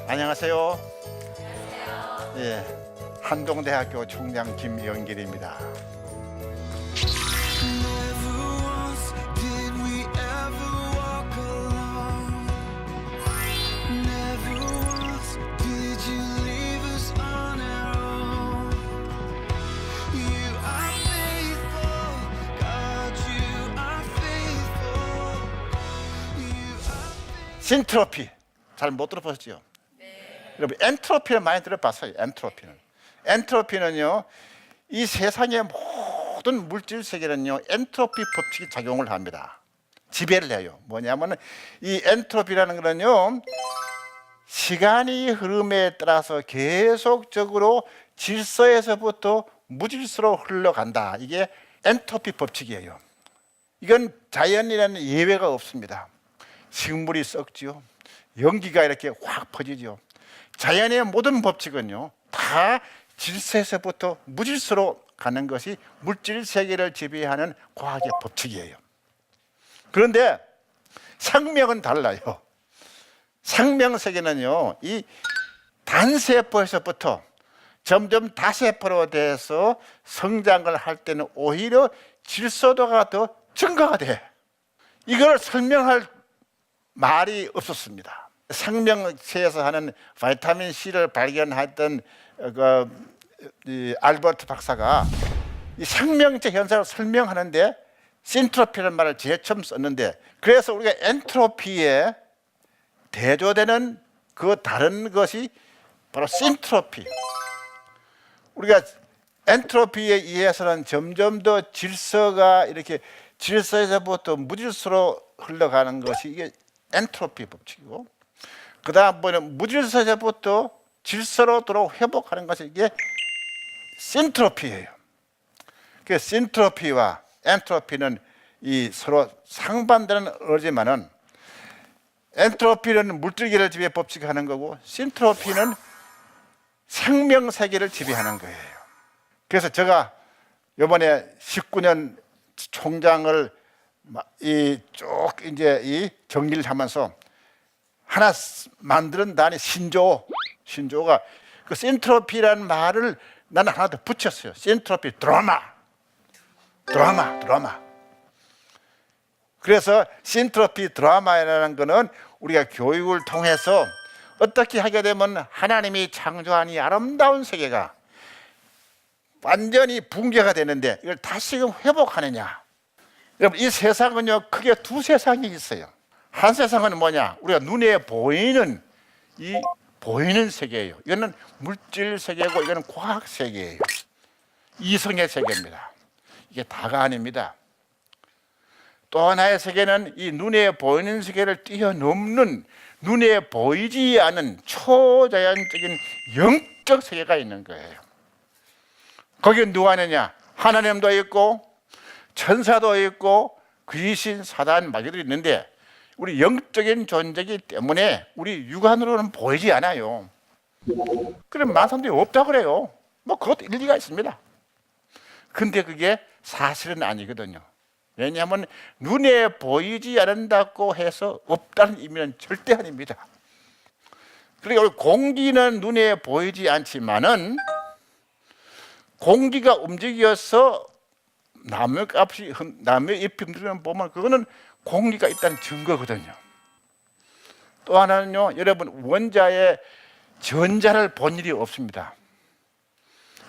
안녕하세요. 예, 한동대학교 총장 김영길입니다. 신트로피 잘 못 들어보셨죠? 여러분 엔트로피를 많이 들어봤어요. 엔트로피는요, 이 세상의 모든 물질 세계는요 엔트로피 법칙이 작용을 합니다. 지배를 해요. 뭐냐면 이 엔트로피라는 거는요, 시간이 흐름에 따라서 계속적으로 질서에서부터 무질서로 흘러간다. 이게 엔트로피 법칙이에요. 이건 자연이라는 예외가 없습니다. 식물이 썩지요. 연기가 이렇게 확 퍼지죠. 자연의 모든 법칙은요 다 질서에서부터 무질서로 가는 것이 물질 세계를 지배하는 과학의 법칙이에요. 그런데 생명은 달라요. 생명 세계는요, 이 단세포에서부터 점점 다세포로 돼서 성장을 할 때는 오히려 질서도가 더 증가가 돼. 이걸 설명할 말이 없었습니다. 생명체에서 하는 바이타민 C를 발견했던 알버트 박사가 이 생명체 현상을 설명하는데 신트로피라는 말을 제일 처음 썼는데, 그래서 우리가 엔트로피에 대조되는 그 다른 것이 바로 신트로피. 우리가 엔트로피에 의해서는 점점 더 질서가 이렇게 질서에서부터 무질서로 흘러가는 것이 이게 엔트로피 법칙이고, 그 다음번에 무질서에서부터 질서로 돌아 회복하는 것이 이게 신트로피예요. 그 신트로피와 엔트로피는 이 서로 상반되는 어지만은, 엔트로피는 물질계를 지배 법칙하는 거고 신트로피는 생명 세계를 지배하는 거예요. 그래서 제가 이번에 19년 총장을 쭉 이제 이 정리를 하면서 하나 만드는다니 신조어가 그 신트로피라는 말을 나는 하나 더 붙였어요. 신트로피 드라마. 그래서 신트로피 드라마라는 거는 우리가 교육을 통해서 어떻게 하게 되면 하나님이 창조한 이 아름다운 세계가 완전히 붕괴가 되는데 이걸 다시금 회복하느냐. 여러분, 이 세상은요 크게 두 세상이 있어요. 한 세상은 뭐냐? 우리가 눈에 보이는 이 보이는 세계예요. 이거는 물질 세계고 이거는 과학 세계예요. 이성의 세계입니다. 이게 다가 아닙니다. 또 하나의 세계는 이 눈에 보이는 세계를 뛰어넘는 눈에 보이지 않은 초자연적인 영적 세계가 있는 거예요. 거기에 누가 있느냐? 하나님도 있고 천사도 있고 귀신, 사단, 마귀도 있는데 우리 영적인 존재이기 때문에 우리 육안으로는 보이지 않아요. 그럼 많은 사람들이 없다고 그래요. 뭐 그것도 일리가 있습니다. 근데 그게 사실은 아니거든요. 왜냐하면 눈에 보이지 않는다고 해서 없다는 의미는 절대 아닙니다. 그러니까 공기는 눈에 보이지 않지만은 공기가 움직여서 나무 잎이 흔들리는 보면 그거는 공기가 있다는 증거거든요. 또 하나는요, 여러분 원자의 전자를 본 일이 없습니다.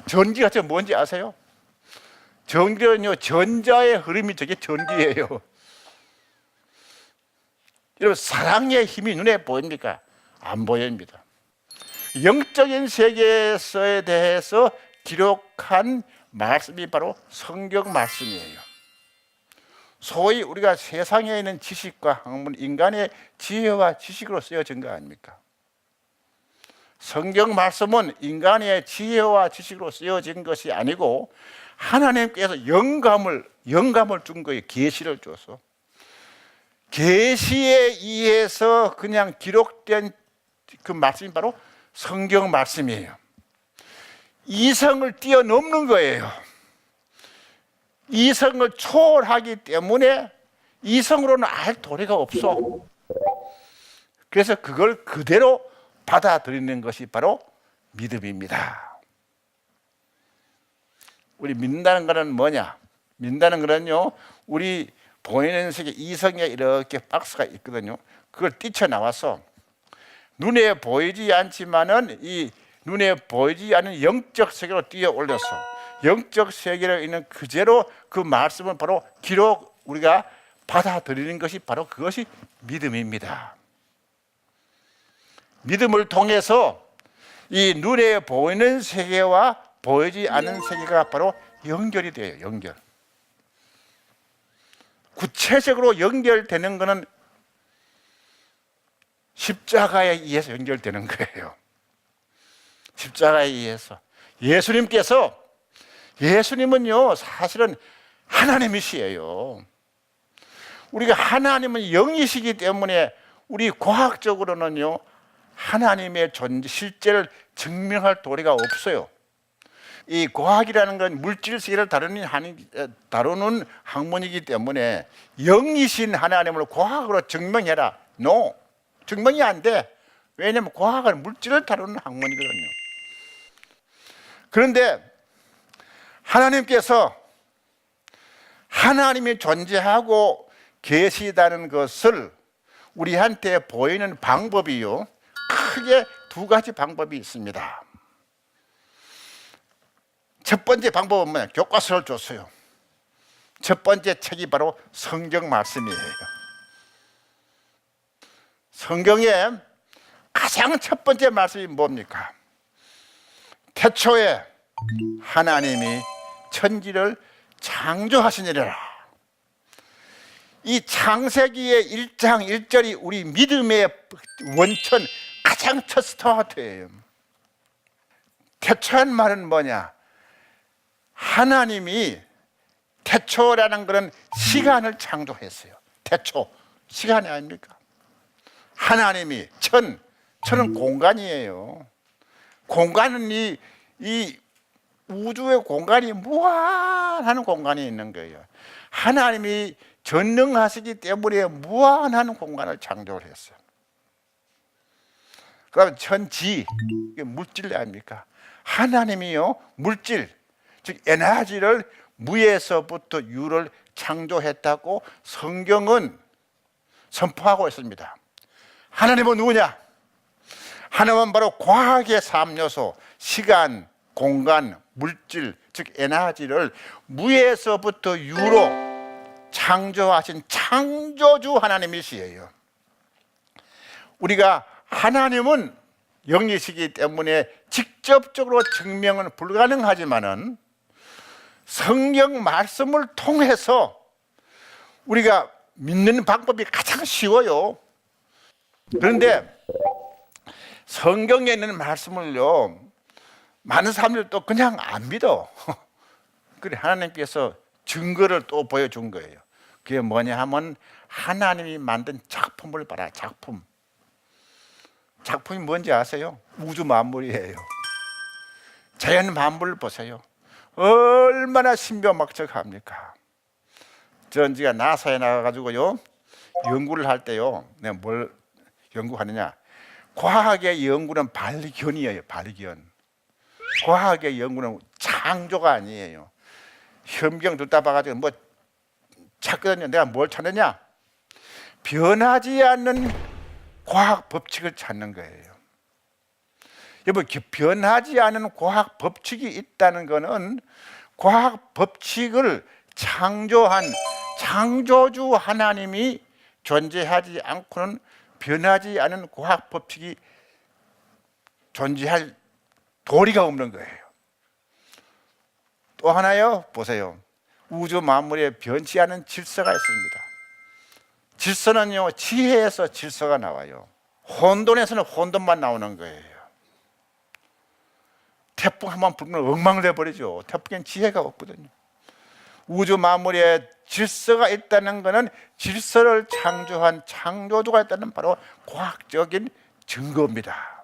전기가 뭔지 아세요? 전기는요 전자의 흐름이 저게 전기예요. 여러분 사랑의 힘이 눈에 보입니까? 안 보입니다. 영적인 세계에 대해서 기록한 말씀이 바로 성경 말씀이에요. 소위 우리가 세상에 있는 지식과 학문, 인간의 지혜와 지식으로 쓰여진 거 아닙니까? 성경 말씀은 인간의 지혜와 지식으로 쓰여진 것이 아니고 하나님께서 영감을 준 거예요. 계시를 줘서 계시에 의해서 그냥 기록된 그 말씀이 바로 성경 말씀이에요. 이성을 뛰어넘는 거예요. 이성을 초월하기 때문에 이성으로는 알 도리가 없어. 그래서 그걸 그대로 받아들이는 것이 바로 믿음입니다. 우리 믿는다는 것은 뭐냐? 믿는다는 것은요, 우리 보이는 세계 이성에 이렇게 박스가 있거든요. 그걸 뛰쳐나와서 눈에 보이지 않지만은 이 눈에 보이지 않는 영적 세계로 뛰어 올려서 영적 세계로 있는 그대로 그 말씀을 바로 기록 우리가 받아들이는 것이 바로 그것이 믿음입니다. 믿음을 통해서 이 눈에 보이는 세계와 보이지 않는 세계가 바로 연결이 돼요. 연결. 구체적으로 연결되는 것은 십자가에 의해서 연결되는 거예요. 십자가에 의해서. 예수님은요, 사실은 하나님이시에요. 우리가 하나님은 영이시기 때문에 우리 과학적으로는요, 하나님의 존재, 실제를 증명할 도리가 없어요. 이 과학이라는 건 물질 세계를 다루는 학문이기 때문에 영이신 하나님을 과학으로 증명해라. No, 증명이 안 돼. 왜냐하면 과학은 물질을 다루는 학문이거든요. 그런데 하나님께서 하나님이 존재하고 계시다는 것을 우리한테 보이는 방법이요, 크게 두 가지 방법이 있습니다. 첫 번째 방법은 뭐냐? 교과서를 줬어요. 첫 번째 책이 바로 성경 말씀이에요. 성경의 가장 첫 번째 말씀이 뭡니까? 태초에 하나님이 천지를 창조하시니라. 이 창세기의 1장 1절이 우리 믿음의 원천, 가장 첫 스타트예요. 태초한 말은 뭐냐? 하나님이 태초라는 것은 시간을 창조했어요. 태초, 시간이 아닙니까? 하나님이 천은 공간이에요. 공간은 이 우주의 공간이 무한한 공간이 있는 거예요. 하나님이 전능하시기 때문에 무한한 공간을 창조를 했어요. 그럼 천지, 이게 물질 아닙니까? 하나님이요, 물질, 즉 에너지를 무에서부터 유를 창조했다고 성경은 선포하고 있습니다. 하나님은 누구냐? 하나님은 바로 과학의 3요소, 시간, 공간, 물질, 즉 에너지를 무에서부터 유로 창조하신 창조주 하나님이시에요. 우리가 하나님은 영이시기 때문에 직접적으로 증명은 불가능하지만은 성경 말씀을 통해서 우리가 믿는 방법이 가장 쉬워요. 그런데 성경에 있는 말씀을요, 많은 사람들이 또 그냥 안 믿어. 그래, 하나님께서 증거를 또 보여준 거예요. 그게 뭐냐 하면 하나님이 만든 작품을 봐라. 작품이 뭔지 아세요? 우주 만물이에요. 자연 만물을 보세요. 얼마나 신비막적합니까? 전지가 나사에 나가가지고요, 연구를 할 때요, 내가 뭘 연구하느냐? 과학의 연구는 발견이에요. 발견. 과학의 연구는 창조가 아니에요. 현경 듣다 봐가지고 뭐 찾거든요. 내가 뭘 찾느냐? 변하지 않는 과학 법칙을 찾는 거예요. 여러분, 변하지 않은 과학 법칙이 있다는 것은 과학 법칙을 창조한 창조주 하나님이 존재하지 않고는 변하지 않은 과학 법칙이 존재할 도리가 없는 거예요. 또 하나요, 보세요. 우주 만물에 변치 않은 질서가 있습니다. 질서는요, 지혜에서 질서가 나와요. 혼돈에서는 혼돈만 나오는 거예요. 태풍 한번 불면 엉망을 내버리죠. 태풍엔 지혜가 없거든요. 우주 만물에 질서가 있다는 것은 질서를 창조한 창조주가 있다는 바로 과학적인 증거입니다.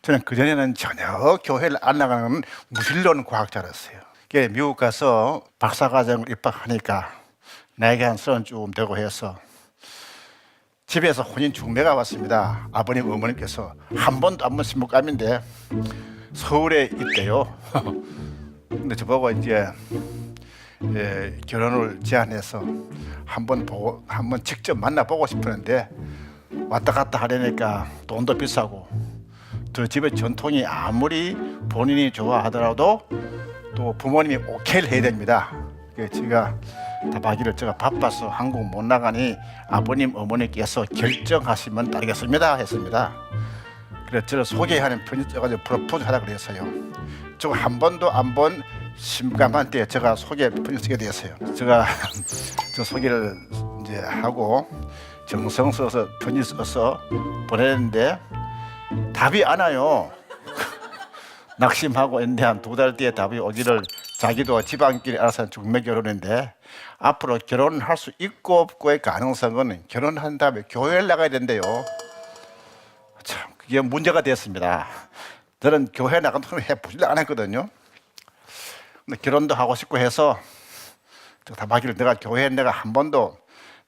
저는 그전에는 전혀 교회를 안 나가는 무신론 과학자였어요. 미국 가서 박사과정을 입학하니까 나에게 한 30쯤 되고 해서 집에서 혼인 중매가 왔습니다. 아버님 어머니께서 한 번도 안 본 신부감인데 서울에 있대요. 근데 저보고 이제 결혼을 제안해서 한번 직접 만나보고 싶었는데 왔다 갔다 하려니까 돈도 비싸고 저 집의 전통이 아무리 본인이 좋아하더라도 또 부모님이 오케이를 해야 됩니다. 제가 답하기를 제가 바빠서 한국 못 나가니 아버님 어머니께서 결정하시면 따르겠습니다 했습니다. 그래서 저를 소개하는 편지 써가지고 프로포즈 하라 그랬어요. 저 한 번도 안 본 신부감한테 제가 소개 편지 쓰게 되었어요. 제가 저 소개를 이제 하고 정성 써서 편지 써서 보냈는데 답이 안 와요. 낙심하고 있는데 한 2달 뒤에 답이 오기를 자기도 집안끼리 알아서 중매 결혼인데 앞으로 결혼할 수 있고 없고의 가능성은 결혼한 다음에 교회를 나가야 된대요. 참 그게 문제가 됐습니다. 저는 교회 나가는 걸 해보지도 않았거든요. 근데 결혼도 하고 싶고 해서 답하기를 내가 교회에 내가 한 번도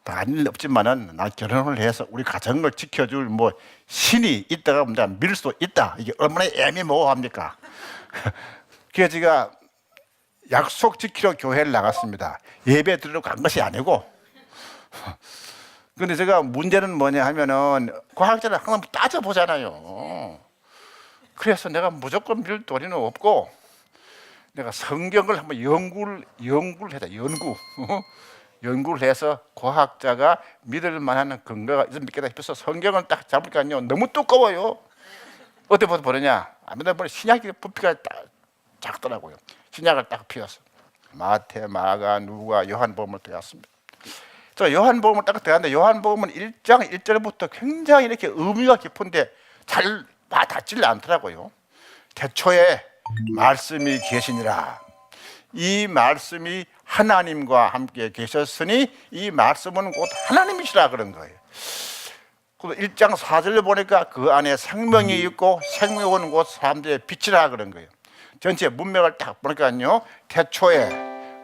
다닐 일 없지만은 나 결혼을 해서 우리 가정을 지켜줄 뭐 신이 있다가 내가 믿을 수도 있다. 이게 얼마나 애매모호합니까? 그래서 제가 약속 지키러 교회를 나갔습니다. 예배 드리러 간 것이 아니고. 근데 제가 문제는 뭐냐 하면은 과학자는 항상 따져보잖아요. 그래서 내가 무조건 믿을 돈은 없고 내가 성경을 한번 연구를 해다. 연구를 해서 과학자가 믿을 만한 근거가 있으면 믿겠다 싶어서 성경을 딱 잡으니까요 너무 두꺼워요. 어떻게 보느냐 아무래도 보니 신약의 부피가 딱 작더라고요. 신약을 딱 피웠어. 마태, 마가, 누가, 요한복음을 배웠습니다. 저 요한복음을 딱 배웠는데 요한복음은 1장 1절부터 굉장히 이렇게 의미가 깊은데 잘 와닿지를 않더라고요. 태초에 말씀이 계시니라. 이 말씀이 하나님과 함께 계셨으니 이 말씀은 곧 하나님이시라 그런 거예요. 1장 4절을 보니까 그 안에 생명이 있고 생명은 곧 사람들의 빛이라 그런 거예요. 전체 문맥을 딱 보니까요 태초에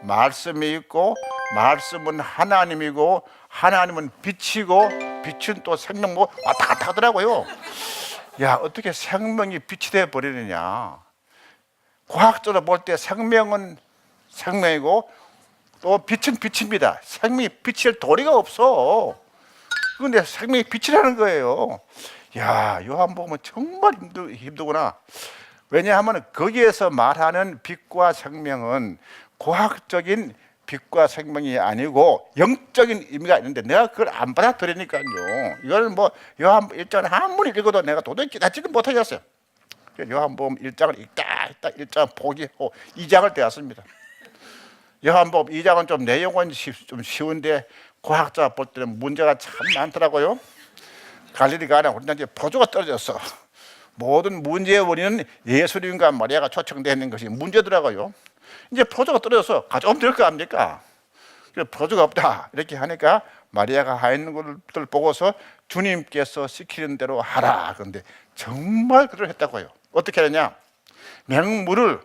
말씀이 있고 말씀은 하나님이고 하나님은 빛이고 빛은 또 생명 뭐 왔다 갔다 하더라고요. 야 어떻게 생명이 빛이 돼 버리느냐. 과학적으로 볼 때 생명은 생명이고 또 빛은 빛입니다. 생명이 빛일 도리가 없어. 그런데 생명이 빛이라는 거예요. 야 요한복음은 정말 힘들구나. 왜냐하면 거기에서 말하는 빛과 생명은 과학적인 빛과 생명이 아니고 영적인 의미가 있는데 내가 그걸 안 받아들이니까요. 이걸 뭐 요한복음 1장을 아무리 읽어도 내가 도저히 깨닫지는 못하겠어요. 요한복음 1장을 읽다 1장 포기하고 2장을 배웠습니다. 요한복음 2장은 좀 내용은 좀 쉬운데 과학자가 볼 때는 문제가 참 많더라고요. 갈릴리 가나 우리는 이제 포도가 떨어졌어. 모든 문제의 원인은 예수님과 마리아가 초청되어 있는 것이 문제더라고요. 이제 포도가 떨어져서 가져오면 될 거 아닙니까? 포도가 없다 이렇게 하니까 마리아가 하 있는 것들 보고서 주님께서 시키는 대로 하라. 그런데 정말 그걸 했다고요. 어떻게 하느냐? 맹물을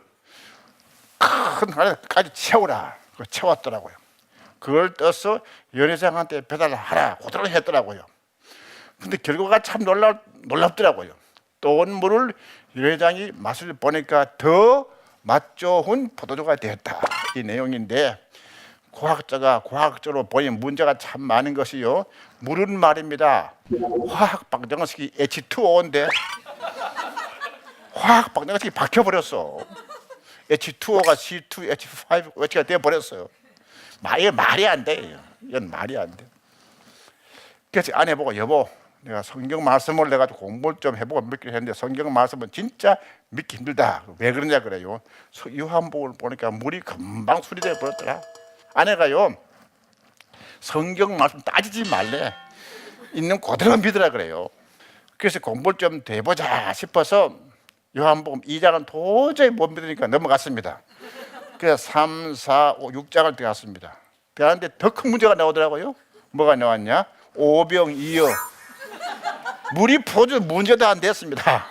큰 하나까지 채우라. 그걸 채웠더라고요. 그걸 떠서 연회장한테 배달하라. 그대로 했더라고요. 근데 결과가 참 놀랍더라고요. 떠온 물을 연회장이 맛을 보니까 더 맛 좋은 포도주가 되었다. 이 내용인데 과학자가 과학적으로 보인 문제가 참 많은 것이요. 물은 말입니다. 화학 방정식이 H2O인데 화학 방정식이 박혀버렸어. H2O가 C2H5OH가 되어버렸어요. 이건 말이 안 돼. 이건 말이 안 돼. 그래서 아내 보고 여보 내가 성경 말씀을 내가 공부를 좀 해보고 믿기로 했는데 성경 말씀은 진짜 믿기 힘들다. 왜 그러냐 그래요. 요한복음을 보니까 물이 금방 수리돼 버렸더라. 아내가요 성경 말씀 따지지 말래. 있는 그대로 믿으라 그래요. 그래서 공부를 좀 더 해보자 싶어서 요한복음 2장은 도저히 못 믿으니까 넘어갔습니다. 그래서 3, 4, 5, 6장을 들어갔습니다. 그런데 더 큰 문제가 나오더라고요. 뭐가 나왔냐? 오병이어. 물이 포주 문제도 안 됐습니다.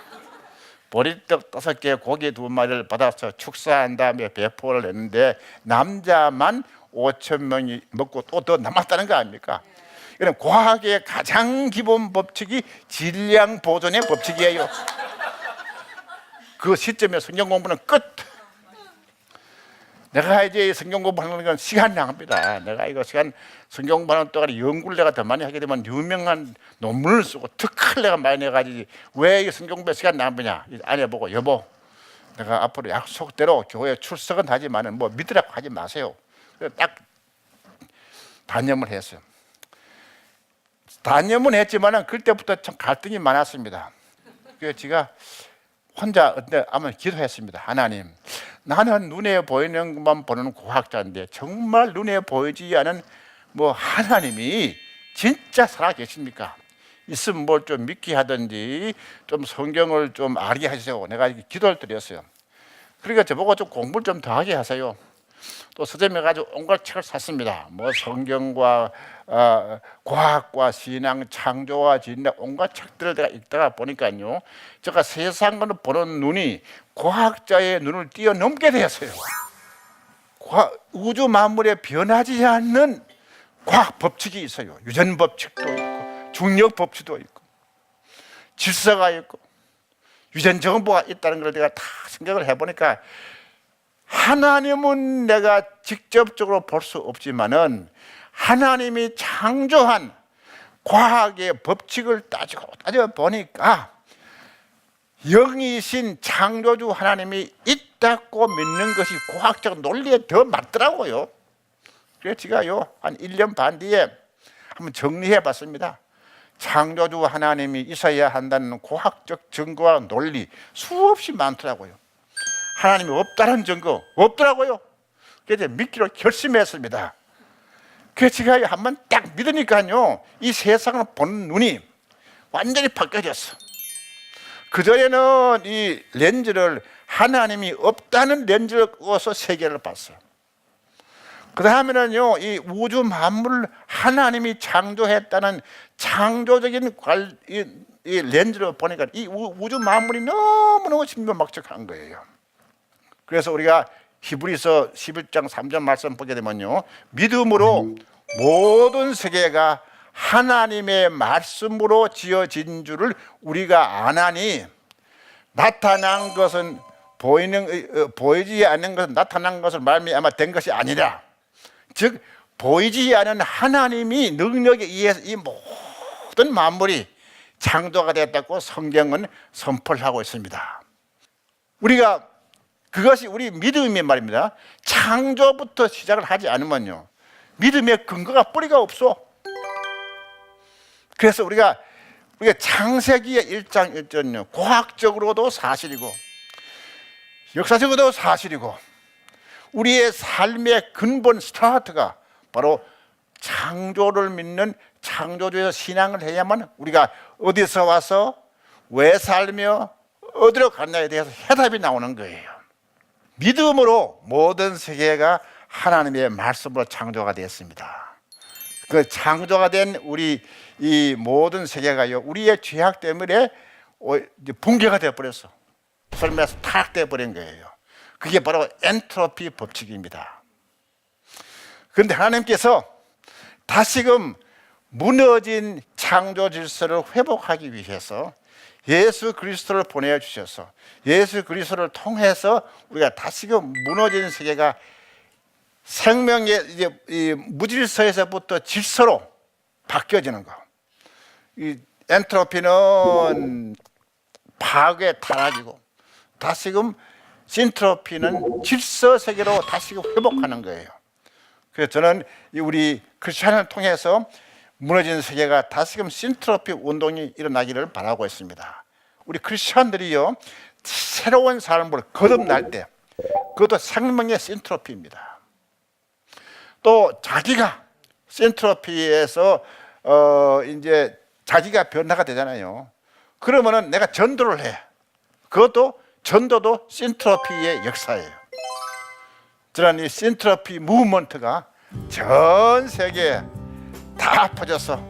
보리떡 5개, 고기 2마리를 받아서 축사한 다음에 배포를 했는데 남자만 5,000명이 먹고 또 더 남았다는 거 아닙니까? 이런 과학의 가장 기본 법칙이 질량 보존의 법칙이에요. 그 시점에 성경 공부는 끝. 내가 이제 성경 공부하는 건 시간 낭비다. 내가 이거 성경 공부하는 동안에 연구를 내가 더 많이 하게 되면 유명한 논문을 쓰고 특허를 내가 많이 내가지고 왜 이 성경 공부에 시간 낭비냐? 아내 보고 여보, 내가 앞으로 약속대로 교회 출석은 하지만은 뭐 믿으라고 하지 마세요. 그래서 딱 단념을 했어요. 단념은 했지만은 그때부터 참 갈등이 많았습니다. 그래서 제가 혼자 어때 한번 기도했습니다. 하나님, 나는 눈에 보이는 것만 보는 과학자인데 정말 눈에 보이지 않은 뭐 하나님이 진짜 살아 계십니까? 있으면 뭘 좀 믿게 하든지 좀 성경을 좀 알게 하세요. 내가 기도를 드렸어요. 그러니까 저보고 좀 공부를 좀 더 하게 하세요. 또 서점에 가지고 온갖 책을 샀습니다. 뭐 성경과 과학과 신앙, 창조와 진화 온갖 책들을 내가 읽다가 보니까요, 제가 세상을 보는 눈이 과학자의 눈을 뛰어넘게 되었어요. 우주 만물에 변하지 않는 과학 법칙이 있어요. 유전 법칙도 있고 중력 법칙도 있고 질서가 있고 유전 정보가 있다는 걸 내가 다 생각을 해보니까 하나님은 내가 직접적으로 볼 수 없지만은 하나님이 창조한 과학의 법칙을 따져보니까 영이신 창조주 하나님이 있다고 믿는 것이 과학적 논리에 더 맞더라고요. 그래서 제가요 한 1년 반 뒤에 한번 정리해 봤습니다. 창조주 하나님이 있어야 한다는 과학적 증거와 논리 수없이 많더라고요. 하나님이 없다는 증거 없더라고요. 그래서 믿기로 결심했습니다. 그래서 제가 한번 딱 믿으니까요, 이 세상을 보는 눈이 완전히 바뀌어졌어. 그전에는 이 렌즈를 하나님이 없다는 렌즈를 꿔서 세계를 봤어요. 그 다음에는요, 이 우주 만물을 하나님이 창조했다는 창조적인 이 렌즈를 보니까 이 우주 만물이 너무너무 신비막적한 거예요. 그래서 우리가 히브리서 11장 3절 말씀 보게 되면요, 믿음으로 모든 세계가 하나님의 말씀으로 지어진 줄을 우리가 아나니 나타난 것은 보이지 않는 것은 나타난 것을 말미암아 된 것이 아니라, 즉 보이지 않은 하나님이 능력에 의해서 이 모든 만물이 창조가 되었다고 성경은 선포를 하고 있습니다. 우리가 그것이 우리 믿음이 말입니다. 창조부터 시작을 하지 않으면요, 믿음의 근거가 뿌리가 없어. 그래서 우리가 창세기의 1장 1절은요, 과학적으로도 사실이고 역사적으로도 사실이고 우리의 삶의 근본 스타트가 바로 창조를 믿는 창조주에서 신앙을 해야만 우리가 어디서 와서 왜 살며 어디로 갔냐에 대해서 해답이 나오는 거예요. 믿음으로 모든 세계가 하나님의 말씀으로 창조가 되었습니다. 그 창조가 된 우리 이 모든 세계가요, 우리의 죄악 때문에 붕괴가 되어버렸어. 설명해서 타락되어 버린 거예요. 그게 바로 엔트로피 법칙입니다. 그런데 하나님께서 다시금 무너진 창조 질서를 회복하기 위해서 예수 그리스도를 보내주셔서 예수 그리스도를 통해서 우리가 다시금 무너진 세계가 생명의 이제 이 무질서에서부터 질서로 바뀌어지는 거. 이 엔트로피는 파괴 타락이고 다시금 신트로피는 질서 세계로 다시금 회복하는 거예요. 그래서 저는 우리 크리스천을 통해서 무너진 세계가 다시금 신트로피 운동이 일어나기를 바라고 있습니다. 우리 크리스천들이요, 새로운 삶을 거듭날 때 그것도 생명의 신트로피입니다. 또 자기가 신트로피에서 이제 자기가 변화가 되잖아요. 그러면은 내가 전도를 해. 그것도 전도도 신트로피의 역사예요. 저는 이 신트로피 무브먼트가 전 세계에 다 퍼져서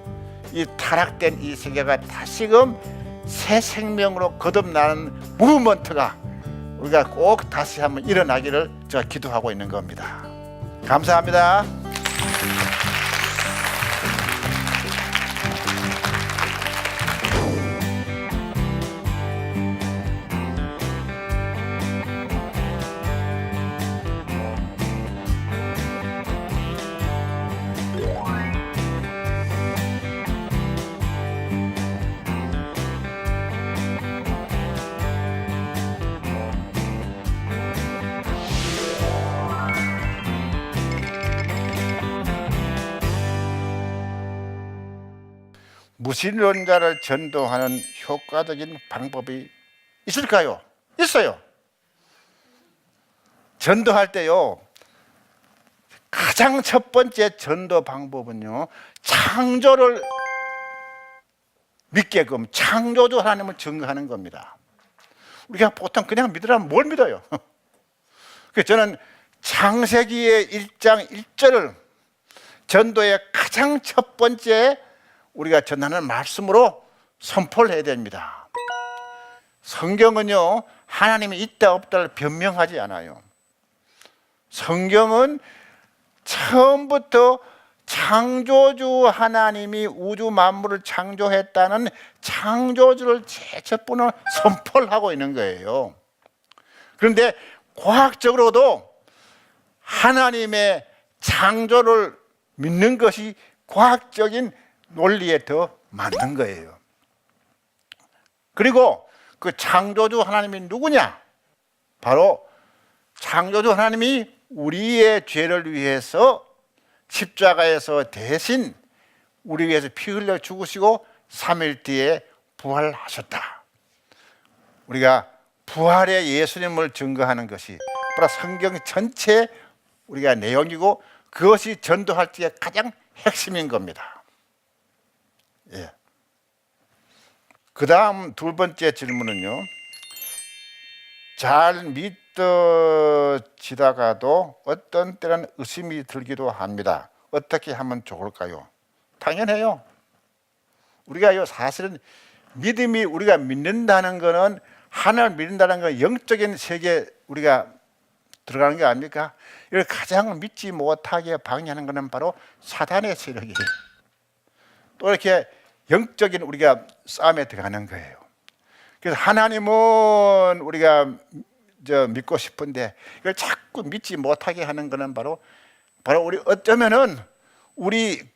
이 타락된 이 세계가 다시금 새 생명으로 거듭나는 무브먼트가 우리가 꼭 다시 한번 일어나기를 제가 기도하고 있는 겁니다. 감사합니다. 무신론자를 전도하는 효과적인 방법이 있을까요? 있어요. 전도할 때요, 가장 첫 번째 전도 방법은요, 창조를 믿게끔 창조주 하나님을 증거하는 겁니다. 우리가 보통 그냥 믿으라면 뭘 믿어요? 그래서 저는 창세기의 1장 1절을 전도의 가장 첫 번째 우리가 전하는 말씀으로 선포를 해야 됩니다. 성경은요, 하나님이 있다 없다를 변명하지 않아요. 성경은 처음부터 창조주 하나님이 우주 만물을 창조했다는 창조주를 제첫 번째로 선포를 하고 있는 거예요. 그런데 과학적으로도 하나님의 창조를 믿는 것이 과학적인 논리에 더 맞는 거예요. 그리고 그 창조주 하나님이 누구냐? 바로 창조주 하나님이 우리의 죄를 위해서 십자가에서 대신 우리 위해서 피 흘려 죽으시고 3일 뒤에 부활하셨다. 우리가 부활의 예수님을 증거하는 것이 바로 성경 전체 우리가 내용이고 그것이 전도할 때의 가장 핵심인 겁니다. 예. 그 다음 두 번째 질문은요, 잘 믿어지다가도 어떤 때는 의심이 들기도 합니다. 어떻게 하면 좋을까요? 당연해요. 우리가 사실은 믿음이, 우리가 믿는다는 것은, 하나님을 믿는다는 건 영적인 세계에 우리가 들어가는 게 아닙니까? 이걸 가장 믿지 못하게 방해하는 것은 바로 사단의 세력이에요. 또 이렇게 영적인 우리가 싸움에 들어가는 거예요. 그래서 하나님은 우리가 믿고 싶은데 이걸 자꾸 믿지 못하게 하는 것은 바로 우리 어쩌면은 우리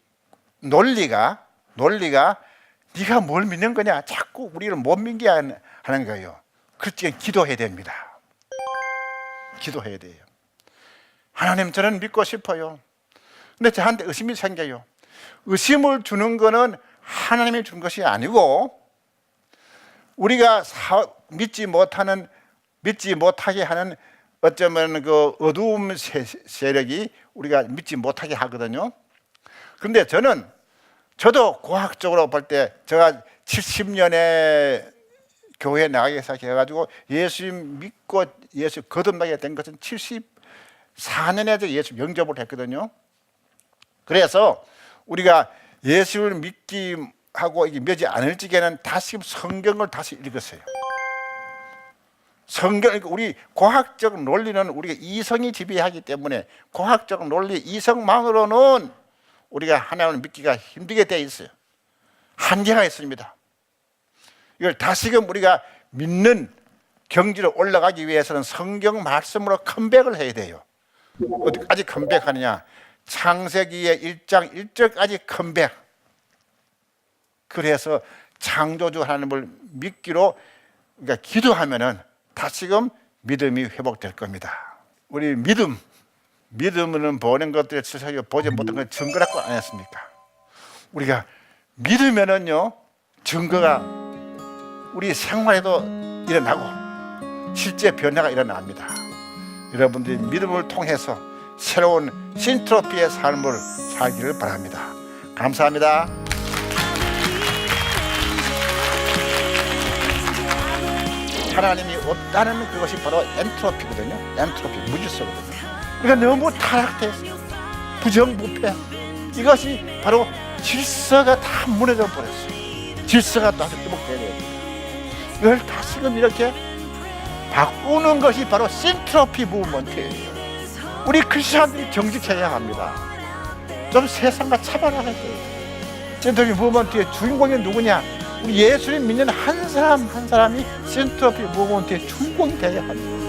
논리가 네가 뭘 믿는 거냐, 자꾸 우리를 못 믿게 하는 거예요. 그렇지, 기도해야 됩니다. 기도해야 돼요. 하나님, 저는 믿고 싶어요. 근데 저한테 의심이 생겨요. 의심을 주는 거는 하나님이 준 것이 아니고 우리가 믿지 못하게 하는 어쩌면 그 어두움 세력이 우리가 믿지 못하게 하거든요. 그런데 저도 과학적으로 볼 때, 제가 70년에 교회에 나가기 시작해가지고 예수님 믿고 예수 거듭나게 된 것은 74년에 예수 영접을 했거든요. 그래서 우리가 예수를 믿기 하고 믿지 않을 적에는 다시 성경을 다시 읽었어요. 성경, 우리 과학적 논리는 우리가 이성이 지배하기 때문에 과학적 논리, 이성만으로는 우리가 하나님을 믿기가 힘들게 되어 있어요. 한계가 있습니다. 이걸 다시금 우리가 믿는 경지로 올라가기 위해서는 성경 말씀으로 컴백을 해야 돼요. 어디까지 컴백하느냐? 창세기의 1장 1절까지 컴백. 그래서 창조주 하나님을 믿기로 우리가 기도하면은 다시금 믿음이 회복될 겁니다. 우리 믿음은 보는 것들에 치사하게 보지 못한 건 증거라고 안 했습니까? 우리가 믿으면은요, 증거가 우리 생활에도 일어나고 실제 변화가 일어납니다. 여러분들이 믿음을 통해서 새로운 신트로피의 삶을 살기를 바랍니다. 감사합니다. 하나님이 없다는 그것이 바로 엔트로피거든요. 엔트로피, 무질서거든요. 우리가 너무 타락돼서 부정부패, 이것이 바로 질서가 다 무너져 버렸어요. 질서가 다시 회복돼야 돼요. 이걸 다시금 이렇게 바꾸는 것이 바로 신트로피 무브먼트예요. 우리 크리스천들이 정직해야 합니다. 좀 세상과 차별화할 거예요. 신트로피 무브먼트의 주인공이 누구냐? 우리 예수님 믿는 한 사람 한 사람이 신트로피 무브먼트의 주인공이 되어야 합니다.